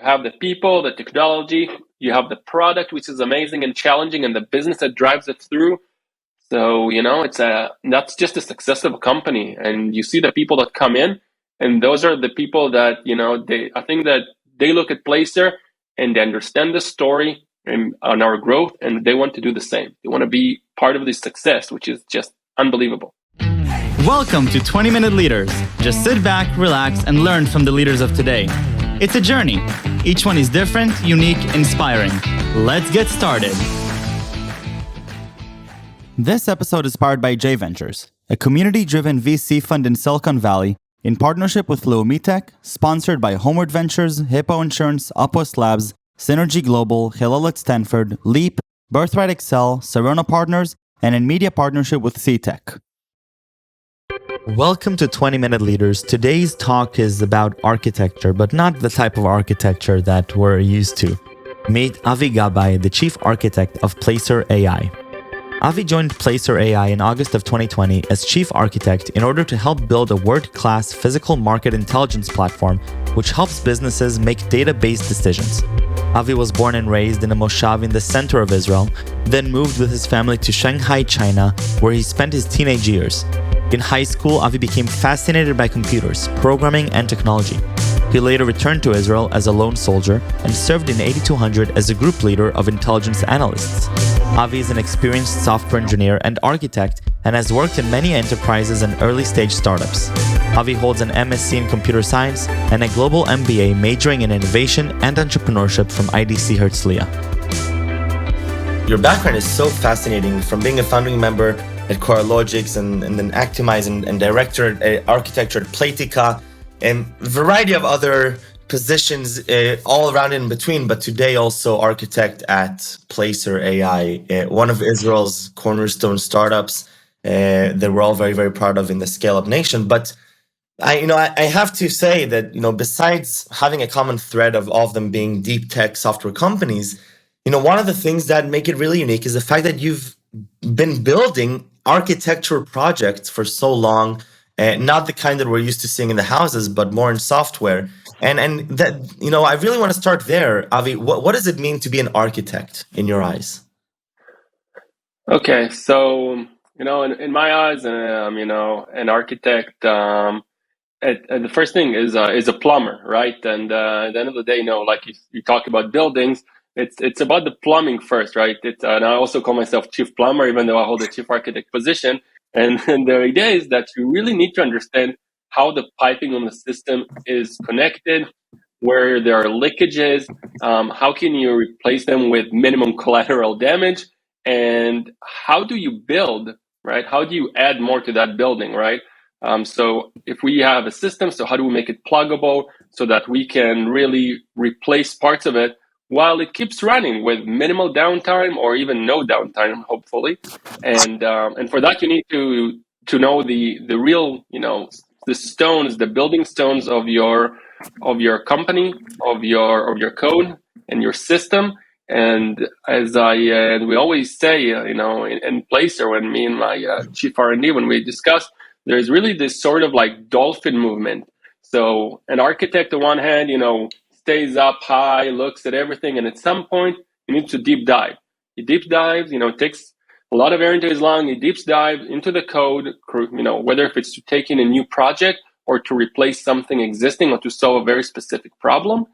You have the people, the technology, you have the product, which is amazing and challenging, and the business that drives it through. So, that's just the success of a company. And you see the people that come in, and those are the people that, I think that they look at Placer and they understand the story and on our growth, and they want to do the same. They want to be part of this success, which is just unbelievable. Welcome to 20-Minute Leaders. Just sit back, relax, and learn from the leaders of today. It's a journey. Each one is different, unique, inspiring. Let's get started. This episode is powered by J Ventures, a community-driven VC fund in Silicon Valley in partnership with Leumi Tech, sponsored by Homeward Ventures, Hippo Insurance, Upwest Labs, Synergy Global, Hillel at Stanford, Leap, Birthright Excel, Serona Partners, and in media partnership with C-Tech. Welcome to 20-Minute Leaders. Today's talk is about architecture, but not the type of architecture that we're used to. Meet Avi Gabay, the chief architect of Placer.ai. Avi joined Placer.ai in August of 2020 as chief architect in order to help build a world-class physical market intelligence platform which helps businesses make data-based decisions. Avi was born and raised in a Moshav in the center of Israel, then moved with his family to Shanghai, China, where he spent his teenage years. In high school, Avi became fascinated by computers, programming, and technology. He later returned to Israel as a lone soldier and served in 8200 as a group leader of intelligence analysts. Avi is an experienced software engineer and architect and has worked in many enterprises and early-stage startups. Avi holds an MSc in computer science and a Global MBA majoring in Innovation and Entrepreneurship from IDC Herzliya. Your background is so fascinating, from being a founding member at CoreLogics and then Actimize and director architecture at Playtika, and a variety of other positions all around in between, but today also architect at Placer.ai, one of Israel's cornerstone startups that we're all very, very proud of in the scale-up nation. But I have to say that, besides having a common thread of all of them being deep tech software companies, one of the things that make it really unique is the fact that you've been building architecture projects for so long, not the kind that we're used to seeing in the houses, but more in software. And that, I really want to start there. Avi, what does it mean to be an architect in your eyes? Okay, so, in my eyes, an architect, the first thing is a plumber, right? And at the end of the day, like you talk about buildings, it's about the plumbing first, right? And I also call myself chief plumber, even though I hold a chief architect position. And the idea is that you really need to understand how the piping on the system is connected, where there are leakages, how can you replace them with minimum collateral damage, and how do you build, right? How do you add more to that building, right? So if we have a system, so how do we make it pluggable so that we can really replace parts of it while it keeps running with minimal downtime or even no downtime, hopefully. And for that, you need to know the real, the stones, the building stones of your company, of your code and your system. And as we always say, in Placer, when me and my chief R&D, when we discuss, there's really this sort of like dolphin movement. So an architect on one hand, stays up high, looks at everything, and at some point you need to deep dive. He deep dives, it takes a lot of air into his lung. He deep dives into the code, whether if it's to take in a new project or to replace something existing or to solve a very specific problem.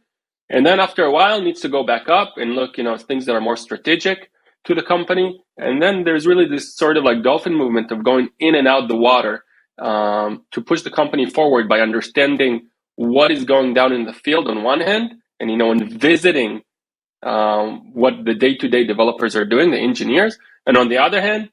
And then after a while needs to go back up and look, at things that are more strategic to the company. And then there's really this sort of like dolphin movement of going in and out the water to push the company forward by understanding what is going down in the field on one hand, and and visiting what the day-to-day developers are doing, the engineers, and on the other hand,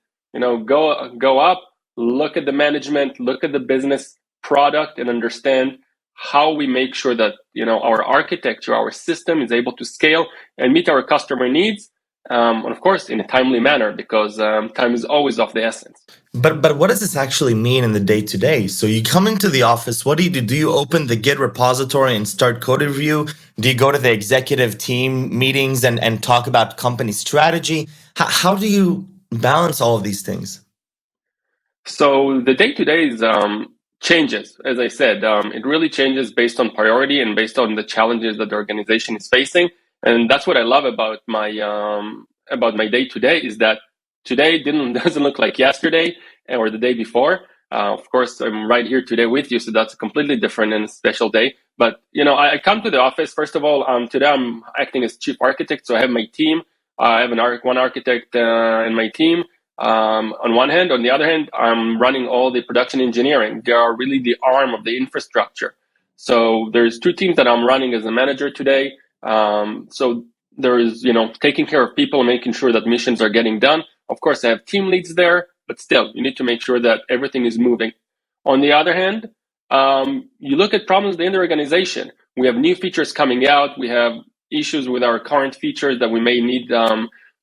go up, look at the management, look at the business product, and understand how we make sure that our architecture, our system is able to scale and meet our customer needs. And of course, in a timely manner, because time is always of the essence. But what does this actually mean in the day-to-day? So you come into the office, what do you do? Do you open the Git repository and start code review? Do you go to the executive team meetings and talk about company strategy? How do you balance all of these things? So the day-to-day is changes. As I said, it really changes based on priority and based on the challenges that the organization is facing. And that's what I love about my day today, is that today doesn't look like yesterday or the day before. Of course, I'm right here today with you, so that's a completely different and special day. But I come to the office. First of all, today I'm acting as chief architect, so I have my team. I have one architect in my team. On one hand, on the other hand, I'm running all the production engineering. They are really the arm of the infrastructure. So there's two teams that I'm running as a manager today. So there is, taking care of people, making sure that missions are getting done. Of course, I have team leads there, but still, you need to make sure that everything is moving. On the other hand, you look at problems in the organization. We have new features coming out. We have issues with our current features that we may need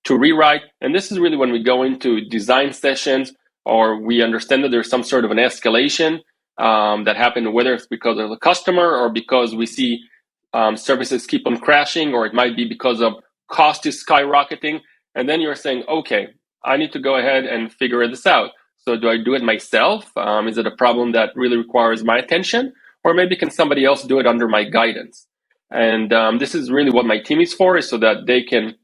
to rewrite. And this is really when we go into design sessions, or we understand that there's some sort of an escalation that happened, whether it's because of the customer or because we see services keep on crashing, or it might be because of cost is skyrocketing. And then you're saying, okay, I need to go ahead and figure this out. So do I do it myself? Is it a problem that really requires my attention? Or maybe can somebody else do it under my guidance? And this is really what my team is for, is so that they can,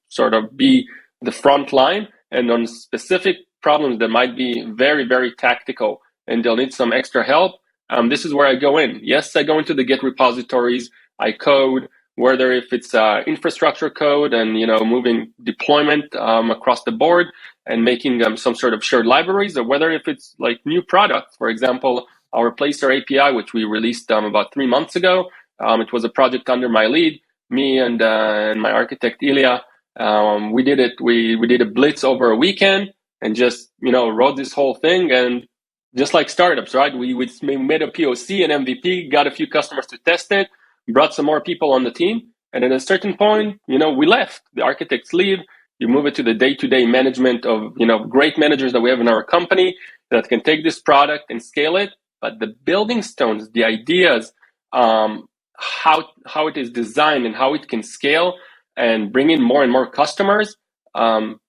sort of be the front line, and on specific problems that might be very, very tactical and they'll need some extra help. This is where I go in. Yes, I go into the Git repositories. I code, whether if it's infrastructure code and moving deployment across the board and making some sort of shared libraries, or whether if it's like new products. For example, our Placer API, which we released about 3 months ago. It was a project under my lead, me and my architect Ilya. We did it. We did a blitz over a weekend and just wrote this whole thing. And just like startups, right? We made a POC, an MVP, got a few customers to test it, brought some more people on the team, and at a certain point, we left. The architects leave. You move it to the day-to-day management of great managers that we have in our company that can take this product and scale it. But the building stones, the ideas, how it is designed and how it can scale and bring in more and more customers.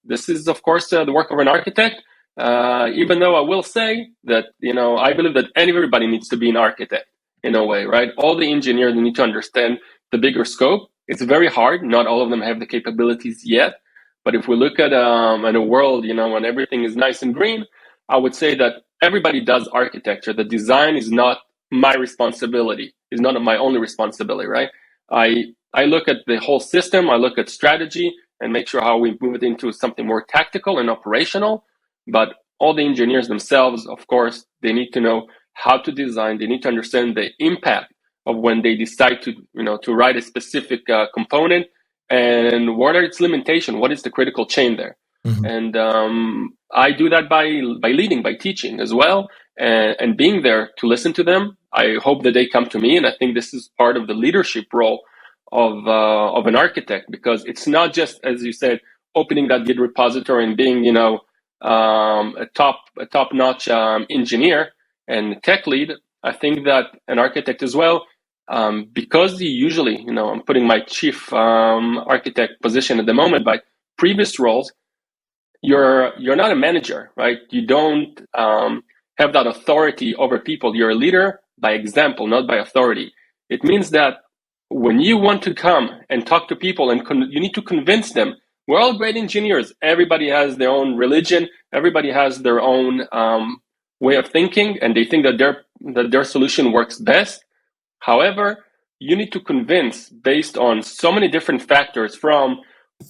This is, of course, the work of an architect. Even though I will say that, I believe that everybody needs to be an architect in a way, right? All the engineers need to understand the bigger scope. It's very hard. Not all of them have the capabilities yet. But if we look at in a world, when everything is nice and green, I would say that everybody does architecture. The design is not my responsibility. It's not my only responsibility, right? I look at the whole system. I look at strategy and make sure how we move it into something more tactical and operational. But all the engineers themselves, of course, they need to know how to design. They need to understand the impact of when they decide to write a specific component, and what are its limitation. What is the critical chain there? Mm-hmm. And I do that by leading, by teaching as well, and being there to listen to them. I hope that they come to me, and I think this is part of the leadership role of an architect, because it's not just, as you said, opening that Git repository and being a top-notch engineer and tech lead. I think that an architect as well, because usually, I'm putting my chief architect position at the moment, but previous roles, you're not a manager, right? You don't have that authority over people. You're a leader by example, not by authority. It means that when you want to come and talk to people, and you need to convince them, we're all great engineers. Everybody has their own religion. Everybody has their own way of thinking, and they think that their solution works best. However, you need to convince based on so many different factors, from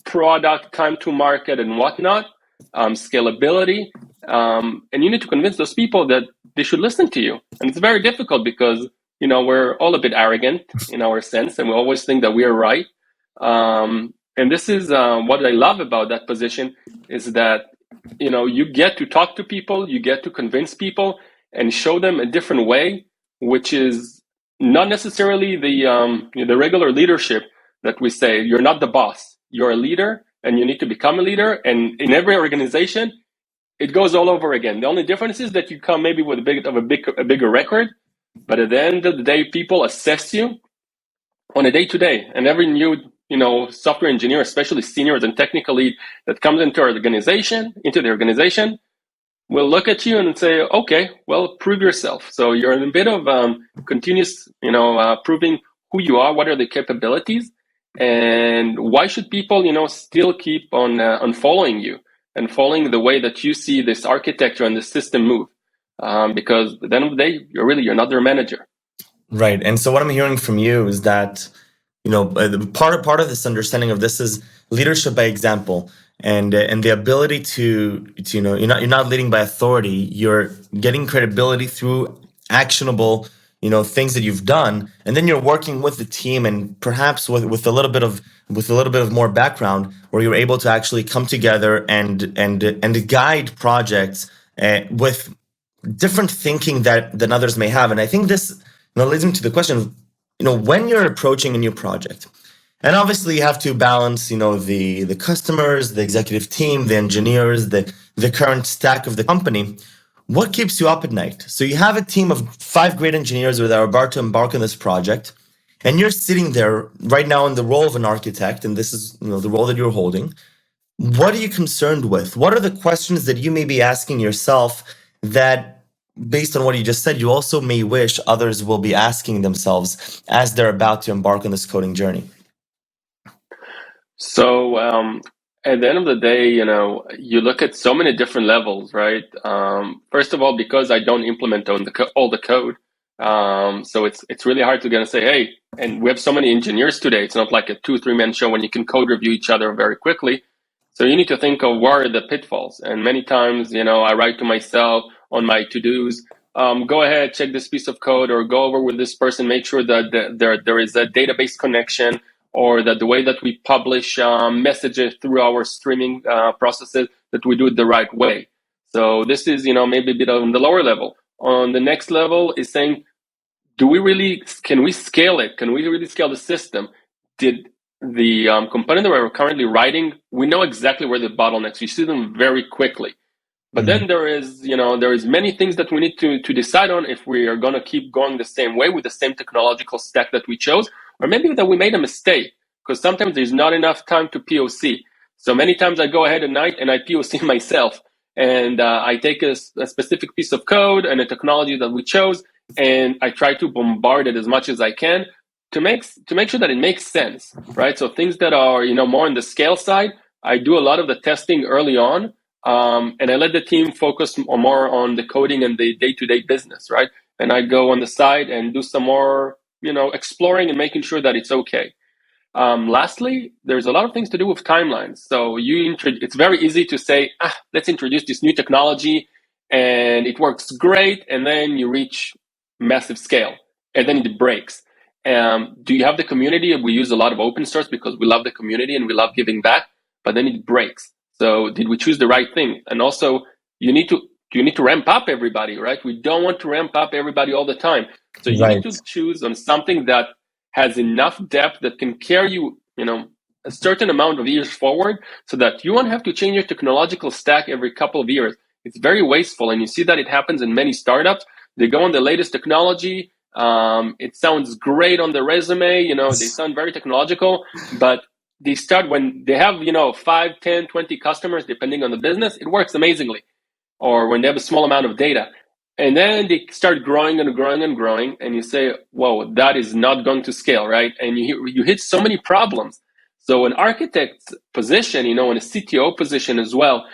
product, time to market, and whatnot, scalability, and you need to convince those people that they should listen to you. And it's very difficult because we're all a bit arrogant in our sense, and we always think that we are right. And this is what I love about that position, is that you get to talk to people, you get to convince people, and show them a different way, which is not necessarily the regular leadership that we say. You're not the boss. You're a leader, and you need to become a leader. And in every organization, it goes all over again. The only difference is that you come maybe with a bigger record, but at the end of the day, people assess you on a day-to-day. And every new software engineer, especially seniors and technical lead that comes into the organization, will look at you and say, okay, well, prove yourself. So you're in a bit of continuous, proving who you are, what are the capabilities, and why should people, still keep on following you and following the way that you see this architecture and the system move. Because at the end of the day, you're not their manager. Right. And so what I'm hearing from you is that, part of this understanding of this is leadership by example, and the ability to you're not leading by authority. You're getting credibility through actionable, things that you've done, and then you're working with the team, and perhaps with a little bit of more background, where you're able to actually come together and guide projects with different thinking than others may have. And I think this leads me to the question of, when you're approaching a new project, and obviously you have to balance, the customers, the executive team, the engineers, the current stack of the company. What keeps you up at night? So you have a team of 5 great engineers that are about to embark on this project, and you're sitting there right now in the role of an architect, and this is the role that you're holding. What are you concerned with? What are the questions that you may be asking yourself that, based on what you just said, you also may wish others will be asking themselves as they're about to embark on this coding journey? So at the end of the day, you look at so many different levels, right? First of all, because I don't implement all the code, so it's really hard to gonna say, hey, and we have so many engineers today. It's not like a 2-3 man show when you can code review each other very quickly. So you need to think of what are the pitfalls. And many times, I write to myself on my to-dos, go ahead, check this piece of code, or go over with this person, make sure that there is a database connection, or that the way that we publish messages through our streaming processes, that we do it the right way. So this is, maybe a bit on the lower level. On the next level is saying, can we scale it? Can we really scale the system? Did the component that we're currently writing, we know exactly where the bottlenecks, you see them very quickly. But then there is many things that we need to decide on if we are going to keep going the same way with the same technological stack that we chose, or maybe that we made a mistake, because sometimes there's not enough time to POC. So many times I go ahead at night and I POC myself, and I take a specific piece of code and a technology that we chose, and I try to bombard it as much as I can to make sure that it makes sense, right? So things that are more on the scale side, I do a lot of the testing early on. And I let the team focus more on the coding and the day-to-day business, right? And I go on the side and do some more, exploring and making sure that it's okay. Lastly, there's a lot of things to do with timelines. So it's very easy to say, let's introduce this new technology, and it works great, and then you reach massive scale, and then it breaks. Do you have the community? We use a lot of open source because we love the community and we love giving back, but then it breaks. So did we choose the right thing? And also, you need to ramp up everybody, right? We don't want to ramp up everybody all the time. So you need to choose on something that has enough depth that can carry you, a certain amount of years forward, so that you won't have to change your technological stack every couple of years. It's very wasteful, and you see that it happens in many startups. They go on the latest technology. It sounds great on the resume. They sound very technological, but they start when they have 5, 10, 20 customers, depending on the business. It works amazingly. Or when they have a small amount of data, and then they start growing and growing and growing, and you say, whoa, that is not going to scale, right? And you hit so many problems. So an architect's position, in a CTO position as well,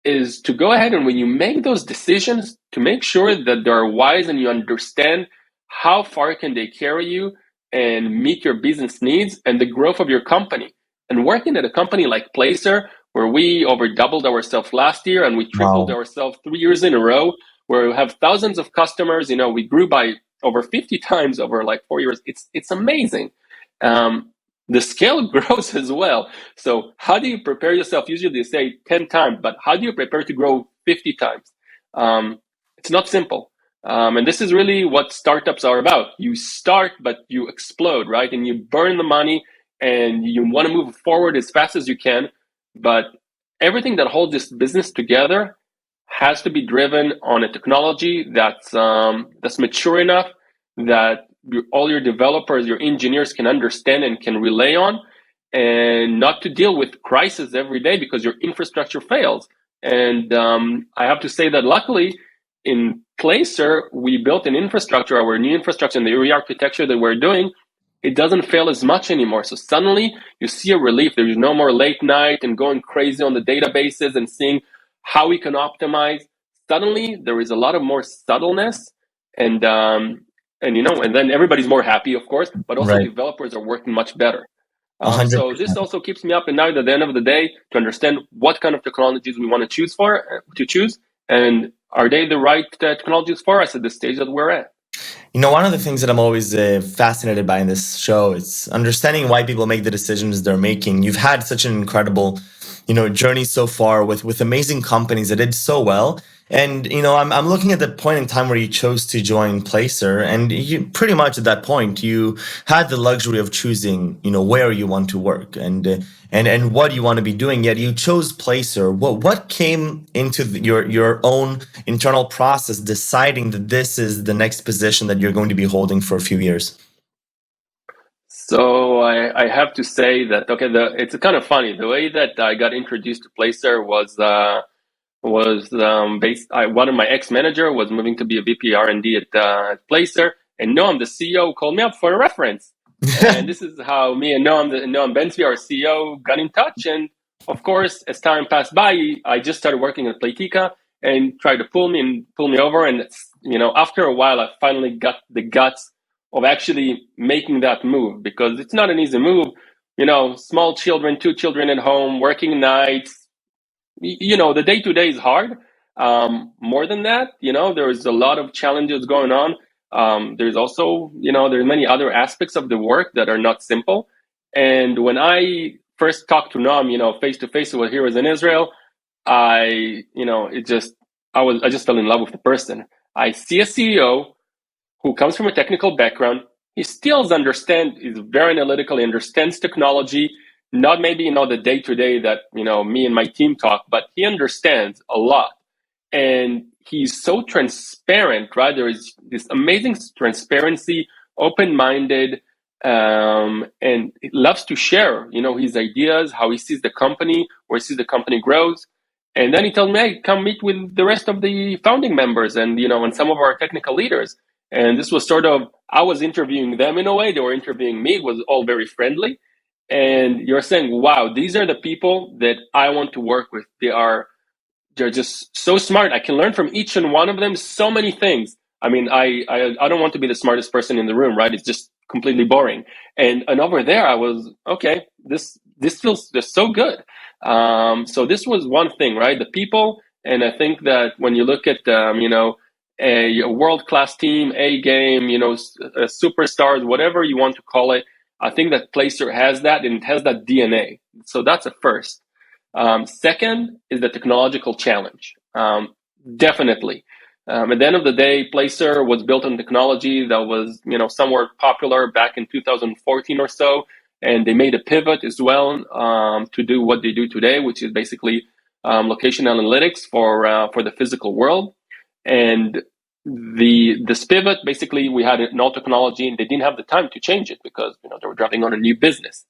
is to go ahead and when you make those decisions, to make sure that they're wise and you understand how far can they carry you and meet your business needs and the growth of your company. And working at a company like Placer, where we over doubled ourselves last year and we tripled ourselves 3 years in a row, where we have thousands of customers, we grew by over 50 times over like 4 years. It's amazing. The scale grows as well. So how do you prepare yourself? Usually they say 10 times, but how do you prepare to grow 50 times? It's not simple. And this is really what startups are about. You start, but you explode, right? And you burn the money and you want to move forward as fast as you can. But everything that holds this business together has to be driven on a technology that's mature enough that all your developers, your engineers can understand and can rely on, and not to deal with crisis every day because your infrastructure fails. And I have to say that luckily in Placer, we built an infrastructure, our new infrastructure and the re-architecture that we're doing, it doesn't fail as much anymore. So suddenly you see a relief. There's no more late night and going crazy on the databases and seeing how we can optimize. Suddenly there is a lot of more subtleness, and then everybody's more happy, of course, but also Right. developers are working much better. 100%. So this also keeps me up at night at the end of the day to understand what kind of technologies we want to choose, and are they the right technologies for us at the stage that we're at. One of the things that I'm always fascinated by in this show is understanding why people make the decisions they're making. You've had such an incredible, journey so far with amazing companies that did so well. And, I'm looking at the point in time where you chose to join Placer, and you pretty much at that point, you had the luxury of choosing, where you want to work and what you want to be doing. Yet you chose Placer. What came into your own internal process deciding that this is the next position that you're going to be holding for a few years? So I have to say that, okay, it's kind of funny. The way that I got introduced to Placer was one of my ex-manager was moving to be a VP R&D at Placer, and Noam, the CEO, called me up for a reference. And this is how me and Noam Bensby, our CEO, got in touch. And of course, as time passed by, I just started working at Playtika and tried to pull me over. And after a while, I finally got the guts of actually making that move, because it's not an easy move. Small children, 2 children at home, working nights. The day-to-day is hard. More than that, there's a lot of challenges going on. There's also, there's many other aspects of the work that are not simple. And when I first talked to Noam, face to face, while he was in Israel, I just fell in love with the person. I see a CEO who comes from a technical background. He still is very analytical, he understands technology, not maybe, the day-to-day that, me and my team talk, but he understands a lot. And he's so transparent, right? There is this amazing transparency, open-minded, and he loves to share, his ideas, how he sees the company, where he sees the company grows. And then he told me, hey, come meet with the rest of the founding members and, and some of our technical leaders. And this was sort of, I was interviewing them in a way, they were interviewing me. It was all very friendly. And you're saying, wow, these are the people that I want to work with. They're just so smart. I can learn from each and one of them so many things. I mean, I don't want to be the smartest person in the room, right? It's just completely boring. And over there, I was, okay, this feels just so good. So this was one thing, right? The people. And I think that when you look at, a world-class team, a game, superstars, whatever you want to call it, I think that Placer has that, and it has that DNA. So that's a first. Second is the technological challenge. Definitely. At the end of the day, Placer was built on technology that was, somewhat popular back in 2014 or so, and they made a pivot as well to do what they do today, which is basically location analytics for the physical world. And this pivot, basically, we had an old technology, and they didn't have the time to change it because they were driving on a new business.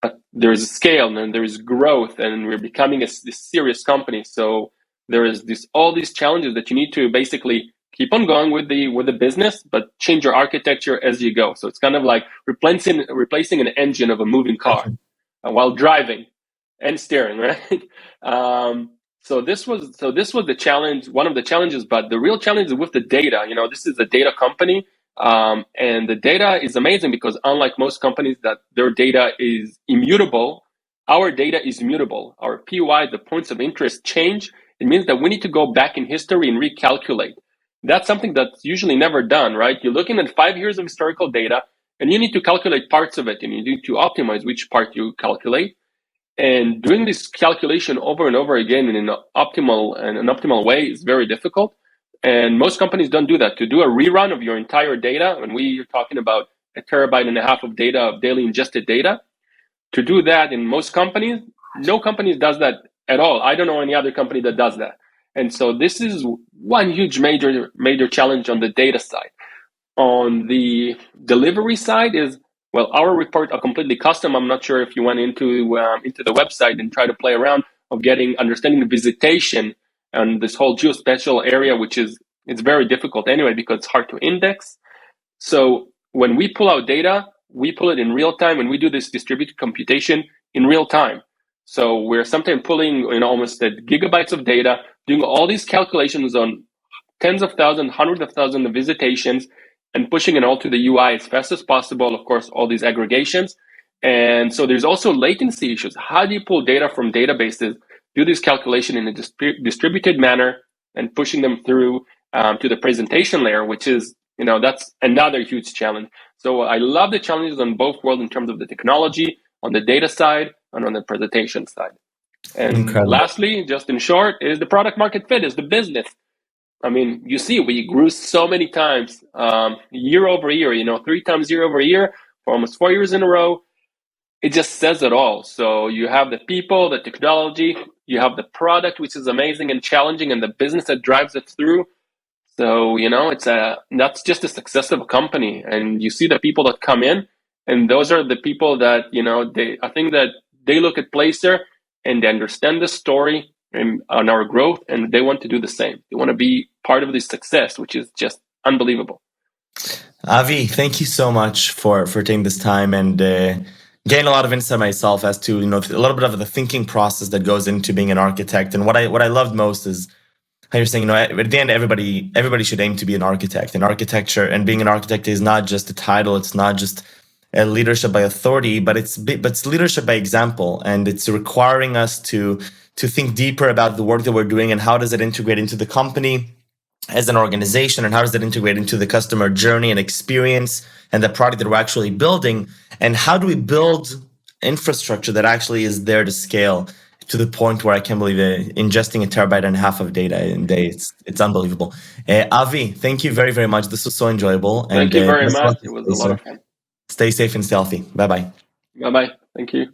But there's a scale and there's growth, and we're becoming this serious company. So there is all these challenges that you need to basically keep on going with the business, but change your architecture as you go. So it's kind of like replacing an engine of a moving car while driving and steering, right? So this was the challenge, one of the challenges. But the real challenge is with the data. This is a data company. And the data is amazing because unlike most companies that their data is immutable, our data is immutable. Our PY, the points of interest, change. It means that we need to go back in history and recalculate. That's something that's usually never done, right? You're looking at 5 years of historical data, and you need to calculate parts of it, and you need to optimize which part you calculate. And doing this calculation over and over again in an optimal way is very difficult. And most companies don't do that. To do a rerun of your entire data, and we're talking about 1.5 terabytes of data, of daily ingested data, to do that in most companies, no company does that at all. I don't know any other company that does that. And so this is one huge major challenge on the data side. On the delivery side is, well, our reports are completely custom. I'm not sure if you went into the website and try to play around. of understanding the visitation and this whole geospatial area, which it's very difficult anyway because it's hard to index. So when we pull out data, we pull it in real time, and we do this distributed computation in real time. So we're sometimes pulling almost at gigabytes of data, doing all these calculations on tens of thousands, hundreds of thousands of visitations, and pushing it all to the UI as fast as possible. Of course, all these aggregations. And so there's also latency issues. How do you pull data from databases, do this calculation in a distributed manner, and pushing them through to the presentation layer, which is, that's another huge challenge. So I love the challenges on both worlds in terms of the technology, on the data side, and on the presentation side. And Incredible. lastly, just in short, is the product market fit, is the business. I mean, you see, we grew so many times year over year, 3 times year over year for almost 4 years in a row. It just says it all. So you have the people, the technology, you have the product, which is amazing and challenging, and the business that drives it through. So, that's just the success of a company. And you see the people that come in, and those are the people that, I think that they look at Placer and they understand the story and on our growth, and they want to do the same. They want to be part of this success, which is just unbelievable. Avi, thank you so much for taking this time and gain a lot of insight myself as to a little bit of the thinking process that goes into being an architect. And what I loved most is how you're saying, at the end, everybody should aim to be an architect. And architecture and being an architect is not just a title. It's not just a leadership by authority, but it's leadership by example. And it's requiring us to think deeper about the work that we're doing and how does it integrate into the company as an organization, and how does it integrate into the customer journey and experience and the product that we're actually building, and how do we build infrastructure that actually is there to scale to the point where I can't believe it, ingesting 1.5 terabytes of data in a day. It's unbelievable. Avi, thank you very, very much. This was so enjoyable. Thank you very much. It was a lot of fun. Stay safe and stay healthy. Bye-bye. Bye-bye. Thank you.